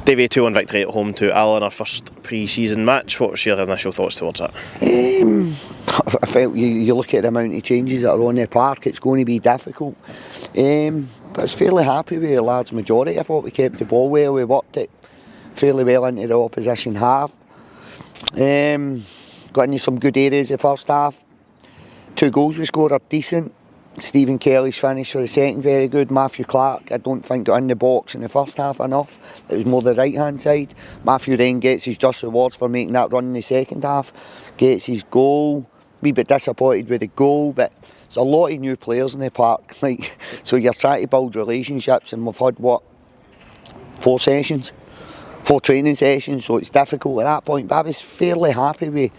Davey, 2-1 victory at home to Alloa in our first pre-season match. What was your initial thoughts towards that? I felt you look at the amount of changes that are on the park, it's going to be difficult. But I was fairly happy with a large majority. I thought we kept the ball well, we worked it fairly well into the opposition half. Got into some good areas the first half. 2 goals we scored are decent. Stephen Kelly's finish for the second, very good. Matthew Clarke, I don't think got in the box in the first half enough. It was more the right hand side. Matthew then gets his just rewards for making that run in the second half. Gets his goal. Wee bit disappointed with the goal, but there's a lot of new players in the park. So you're trying to build relationships, and we've had 4 sessions, 4 training sessions, so it's difficult at that point. But I was fairly happy with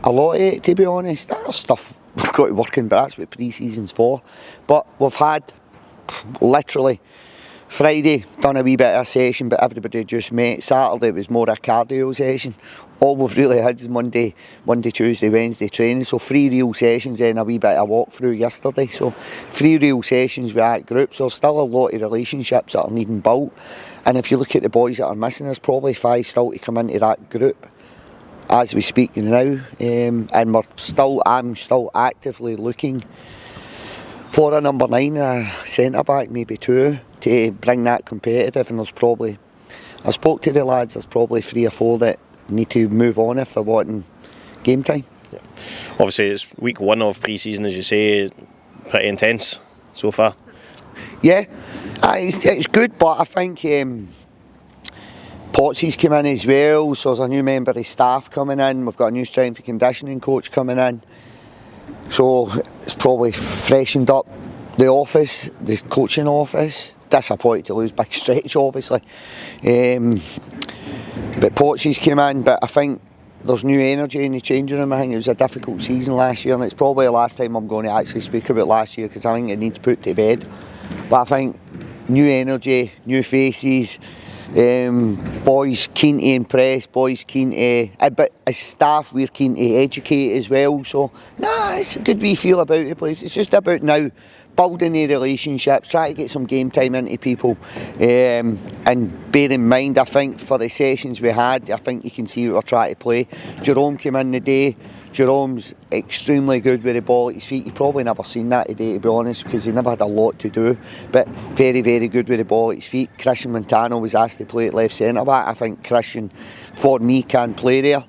a lot of it, to be honest. That's stuff we've got to work in, but that's what pre-season's for. But we've had literally Friday done a wee bit of a session, but everybody just met. Saturday it was more a cardio session. All we've really had is Monday, Tuesday, Wednesday training. So 3 real sessions, then a wee bit of walkthrough yesterday. So 3 real sessions with that group. So still a lot of relationships that are needing built. And if you look at the boys that are missing, there's probably 5 still to come into that group as we speak now. And I'm still actively looking for a number 9, a centre back, maybe 2, to bring that competitive. And there's probably, I spoke to the lads, there's probably 3 or 4 that need to move on if they're wanting game time. Yeah. Obviously it's week 1 of pre-season, as you say, pretty intense so far. Yeah, it's good, but I think Potsy's come in as well, so there's a new member of staff coming in. We've got a new strength and conditioning coach coming in, so it's probably freshened up the office, the coaching office. Disappointed to lose Big Stretch, obviously, but Potsy's came in. But I think there's new energy in the changing room. I think it was a difficult season last year, and it's probably the last time I'm going to actually speak about last year, because I think it needs put to bed. But I think new energy, new faces, boys keen to impress, boys keen to, but as staff we're keen to educate as well. So it's a good wee feel about the place. It's just about now building the relationships, trying to get some game time into people, and bear in mind, I think for the sessions we had, I think you can see what we're trying to play. Jerome came in the day. Jerome's extremely good with the ball at his feet. You've probably never seen that today, to be honest, because he never had a lot to do, but very, very good with the ball at his feet. Christian Montano was asked to play at left centre back. I think Christian, for me, can play there,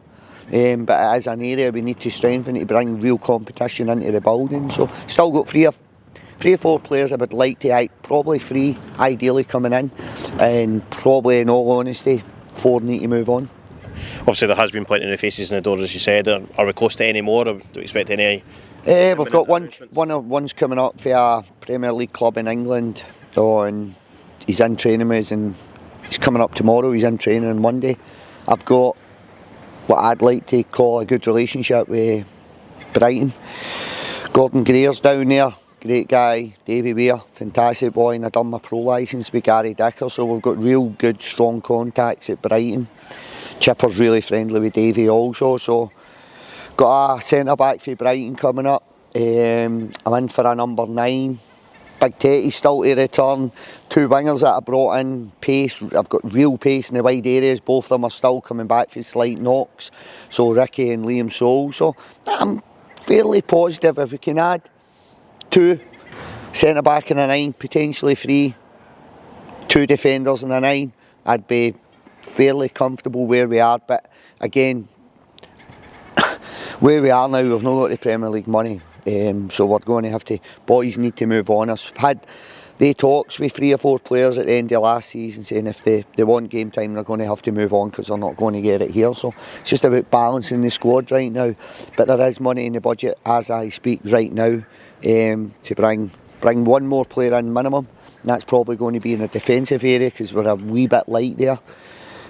but as an area we need to strengthen to bring real competition into the building. So still got 3 or 4 players I would like to, probably 3 ideally coming in, and probably, in all honesty, 4 need to move on. Obviously there has been plenty of new faces in the door, as you said. Are we close to any more? Or do we expect any? We've got one's coming up for a Premier League club in England, and he's in training with us, and he's coming up tomorrow. He's in training on Monday. I've got what I'd like to call a good relationship with Brighton. Gordon Greer's down there, great guy. Davy Weir, fantastic boy, and I've done my pro licence with Gary Dicker, so we've got real good strong contacts at Brighton. Chipper's really friendly with Davy also, so got a centre back for Brighton coming up. I'm in for a number 9. Big Teddy's still to return. 2 wingers that I brought in, pace. I've got real pace in the wide areas. Both of them are still coming back for slight knocks. So Ricky and Liam Soul. So I'm fairly positive if we can add 2 centre back and a 9, potentially 3, 2 defenders and a 9. I'd be fairly comfortable where we are, but again, where we are now, we've not got the Premier League money, so we're going to have to, boys need to move on. I've had the talks with 3 or 4 players at the end of last season saying if they want game time, they're going to have to move on because they're not going to get it here. So it's just about balancing the squad right now, but there is money in the budget as I speak right now, to bring 1 more player in minimum, and that's probably going to be in the defensive area because we're a wee bit light there.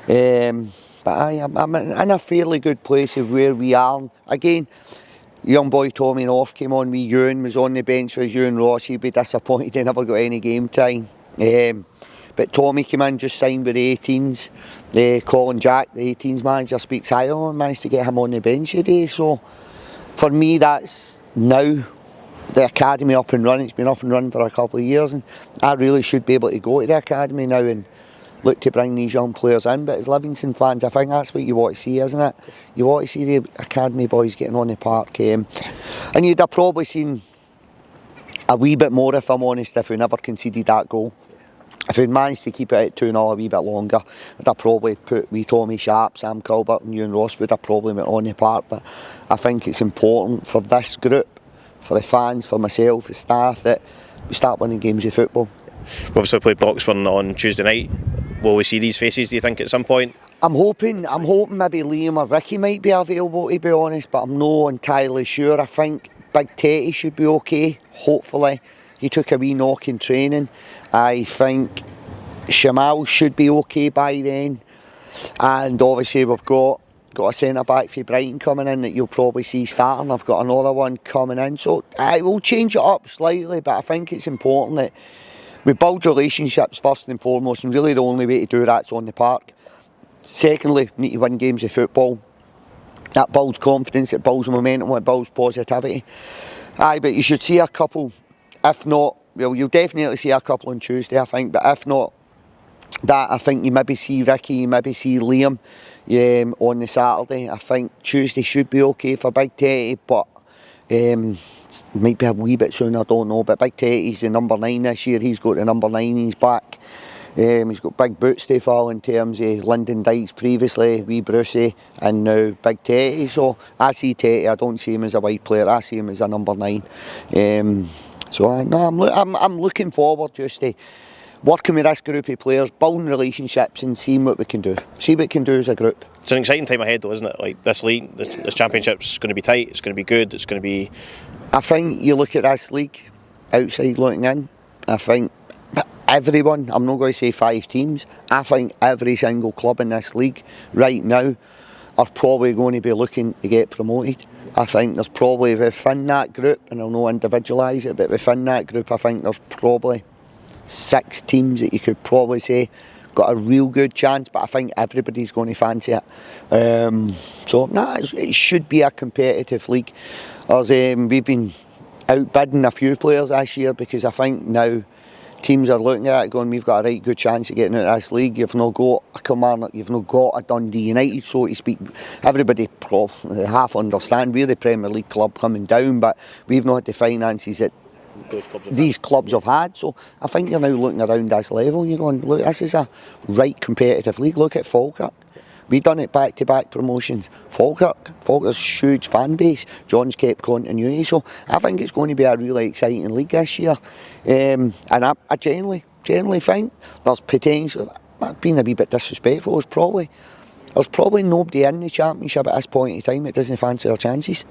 But I'm in a fairly good place of where we are. Again, young boy Tommy North came on, Ewan was on the bench for Ewan Ross. He'd be disappointed he never got any game time. But Tommy came in, just signed with the 18s. Colin Jack, the 18s manager, speaks highly of him, managed to get him on the bench today. So for me, that's now the academy up and running. It's been up and running for a couple of years, and I really should be able to go to the academy now and look to bring these young players in. But as Livingston fans, I think that's what you want to see, isn't it? You want to see the academy boys getting on the park. And you'd have probably seen a wee bit more, if I'm honest, if we never conceded that goal. If we'd managed to keep it at 2-0 a wee bit longer, I'd have probably put wee Tommy Sharp, Sam Colbert and Ewan Ross would have probably went on the park. But I think it's important for this group, for the fans, for myself, the staff, that we start winning games of football. We obviously played Broxburn on Tuesday night. Will we see these faces, do you think, at some point? I'm hoping maybe Liam or Ricky might be available, to be honest, but I'm not entirely sure. I think Big Teddy should be okay, hopefully. He took a wee knock in training. I think Shamal should be okay by then. And obviously we've got a centre-back for Brighton coming in that you'll probably see starting. I've got another one coming in. So I will change it up slightly, but I think it's important that we build relationships first and foremost, and really the only way to do that's on the park. Secondly, we need to win games of football. That builds confidence, it builds momentum, it builds positivity. But you should see a couple. If not, well, you'll definitely see a couple on Tuesday, I think. But if not that, I think you maybe see Ricky, you maybe see Liam on the Saturday. I think Tuesday should be okay for Big Teddy, but might be a wee bit soon, I don't know. But Big Teddy's the number 9 this year. He's got the number 9 in his back. He's got big boots to fall in terms of Lyndon Dykes previously, wee Brucey, and now Big Teddy. So I see Teddy, I don't see him as a wide player, I see him as a number 9. I'm looking forward just to working with this group of players, building relationships and seeing what we can do. See what we can do as a group. It's an exciting time ahead though, isn't it? Like this league, this championship's going to be tight, it's going to be good, it's going to be... I think you look at this league, outside looking in, I think everyone, I'm not going to say 5 teams, I think every single club in this league right now are probably going to be looking to get promoted. I think there's probably within that group, and I'll not individualise it, but within that group I think there's probably 6 teams that you could probably say got a real good chance, but I think everybody's going to fancy it. It should be a competitive league. We've been outbidding a few players this year because I think now teams are looking at it going, we've got a right good chance of getting out of this league. You've not got a Kilmarnock, you've not got a Dundee United, so to speak. Everybody half understand we're the Premier League club coming down, but we've not had the finances that these clubs have had. So I think you're now looking around this level and you're going, look, this is a right competitive league. Look at Falkirk. We've done it back-to-back promotions. Falkirk's huge fan base. John's kept continuity. So I think it's going to be a really exciting league this year. And I generally think there's potential. Being a wee bit disrespectful, there's probably nobody in the championship at this point in time that doesn't fancy their chances.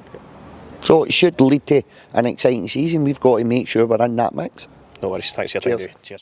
So it should lead to an exciting season. We've got to make sure we're in that mix. No worries, thanks for your time, Cheers. David. Cheers.